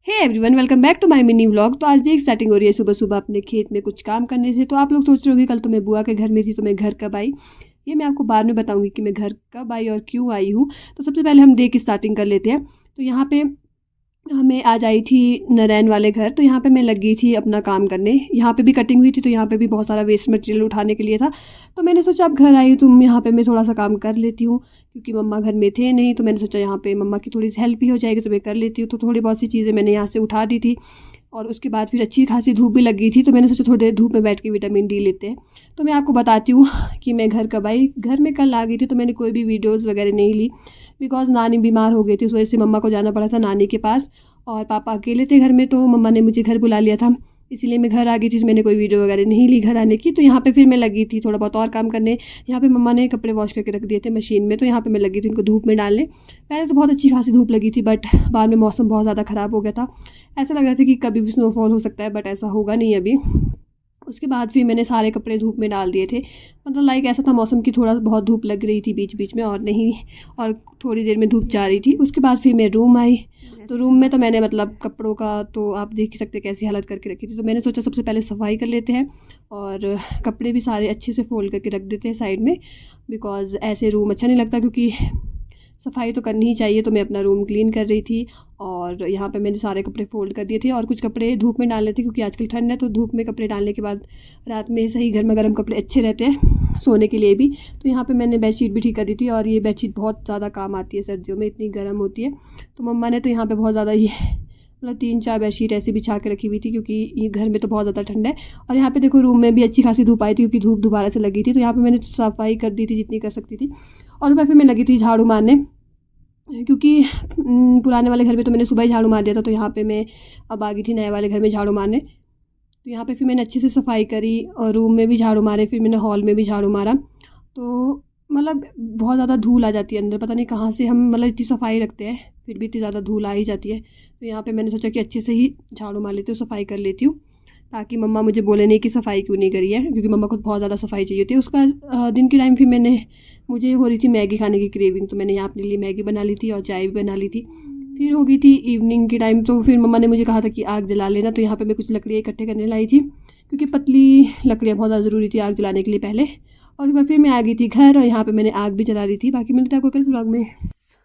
Hey everyone, welcome back to my mini vlog. तो आज देख स्टार्टिंग हो रही है सुबह सुबह अपने खेत में कुछ काम करने से। तो आप लोग सोच रहे होंगे कल तो मैं बुआ के घर में थी, तो मैं घर कब आई। ये मैं आपको बाद में बताऊंगी कि मैं घर कब आई और क्यों आई हूँ। तो सबसे पहले हम डे की स्टार्टिंग कर लेते हैं। तो यहाँ पे मैं आज आई थी नारायण वाले घर। तो यहाँ पे मैं लगी थी अपना काम करने। यहाँ पे भी कटिंग हुई थी, तो यहाँ पे भी बहुत सारा वेस्ट मटेरियल उठाने के लिए था। तो मैंने सोचा अब घर आई तो यहाँ पे मैं थोड़ा सा काम कर लेती हूँ, क्योंकि मम्मा घर में थे नहीं। तो मैंने सोचा यहाँ पे मम्मा की थोड़ी सी हेल्प भी हो जाएगी, तो मैं कर लेती हूँ। तो थोड़ी बहुत सी चीज़ें मैंने यहाँ से उठा दी थी। और उसके बाद फिर अच्छी खासी धूप भी लग गई थी, तो मैंने सोचा थोड़ी देर धूप में बैठ के विटामिन डी लेते हैं। तो मैं आपको बताती हूँ कि मैं घर कब आई। घर में कल आ गई थी, तो मैंने कोई भी वीडियोज़ वगैरह नहीं ली, बिकॉज नानी बीमार हो गई थी। उस वजह से मम्मा को जाना पड़ा था नानी के पास, और पापा अकेले थे घर में। तो मम्मा ने मुझे घर बुला लिया था, इसीलिए मैं घर आ गई थी। तो मैंने कोई वीडियो वगैरह नहीं ली घर आने की। तो यहाँ पे फिर मैं लगी थी थोड़ा बहुत और काम करने। यहाँ पे मम्मा ने कपड़े वॉश करके रख दिए थे मशीन में, तो यहाँ पे मैं लगी थी इनको धूप में डालने। पहले तो बहुत अच्छी खासी धूप लगी थी, बट बाद में मौसम बहुत ज़्यादा ख़राब हो गया था। ऐसा लग रहा था कि कभी भी स्नोफॉल हो सकता है, बट ऐसा होगा नहीं अभी। उसके बाद फिर मैंने सारे कपड़े धूप में डाल दिए थे। मतलब लाइक ऐसा था मौसम की थोड़ा बहुत धूप लग रही थी बीच बीच में, और नहीं और थोड़ी देर में धूप जा रही थी। उसके बाद फिर मैं रूम आई। तो रूम में तो मैंने मतलब कपड़ों का तो आप देख ही सकते कैसी हालत करके रखी थी। तो मैंने सोचा सबसे पहले सफाई कर लेते हैं, और कपड़े भी सारे अच्छे से फोल्ड करके रख देते हैं साइड में, बिकॉज़ ऐसे रूम अच्छा नहीं लगता, क्योंकि सफाई तो करनी ही चाहिए। तो मैं अपना रूम क्लीन कर रही थी, और यहाँ पे मैंने सारे कपड़े फ़ोल्ड कर दिए थे, और कुछ कपड़े धूप में डालने थे, क्योंकि आजकल ठंड है। तो धूप में कपड़े डालने के बाद रात में सही गर्मा गर्म कपड़े अच्छे रहते हैं सोने के लिए भी। तो यहाँ पे मैंने बेडशीट भी ठीक कर दी थी, और ये बेडशीट बहुत ज़्यादा काम आती है सर्दियों में, इतनी गर्म होती है। तो मम्मा ने तो यहाँ पर बहुत ज़्यादा ये मतलब 3-4 बेडशीट ऐसी बिछा के रखी हुई थी, क्योंकि ये घर में तो बहुत ज़्यादा ठंड है। और यहाँ पे देखो रूम में भी अच्छी खासी धूप आई थी, क्योंकि धूप दोबारा से लगी थी। तो यहाँ पे मैंने सफाई कर दी थी जितनी कर सकती थी। और फिर मैं लगी थी झाड़ू मारने, क्योंकि पुराने वाले घर में तो मैंने सुबह ही झाड़ू मार दिया था। तो यहाँ पे मैं अब आ गई थी नए वाले घर में झाड़ू मारने। तो यहाँ पे फिर मैंने अच्छे से सफाई करी, और रूम में भी झाड़ू मारे, फिर मैंने हॉल में भी झाड़ू मारा। तो मतलब बहुत ज़्यादा धूल आ जाती है अंदर, पता नहीं कहाँ से हम मतलब इतनी सफाई रखते हैं फिर भी इतनी ज़्यादा धूल आ ही जाती है। तो यहाँ पे मैंने सोचा कि अच्छे से ही झाड़ू मार लेती हूँ, सफाई कर लेती हूँ, ताकि मम्मा मुझे बोले नहीं कि सफाई क्यों नहीं करी है, क्योंकि मम्मा को बहुत ज़्यादा सफाई चाहिए होती है। उसके बाद दिन के टाइम फिर मुझे हो रही थी मैगी खाने की क्रेविंग, तो मैंने यहाँ अपने लिए मैगी बना ली थी और चाय भी बना ली थी। फिर हो गई थी इवनिंग के टाइम, तो फिर मम्मा ने मुझे कहा था कि आग जला लेना। तो यहाँ पे मैं कुछ लकड़ियाँ इकट्ठे करने लाई थी, क्योंकि पतली लकड़ियाँ बहुत ज़्यादा ज़रूरी थी आग जलाने के लिए पहले। और फिर मैं आ गई थी घर, और यहाँ पे मैंने आग भी जला रही थी। बाकी मिलता है आपको कल व्लॉग में।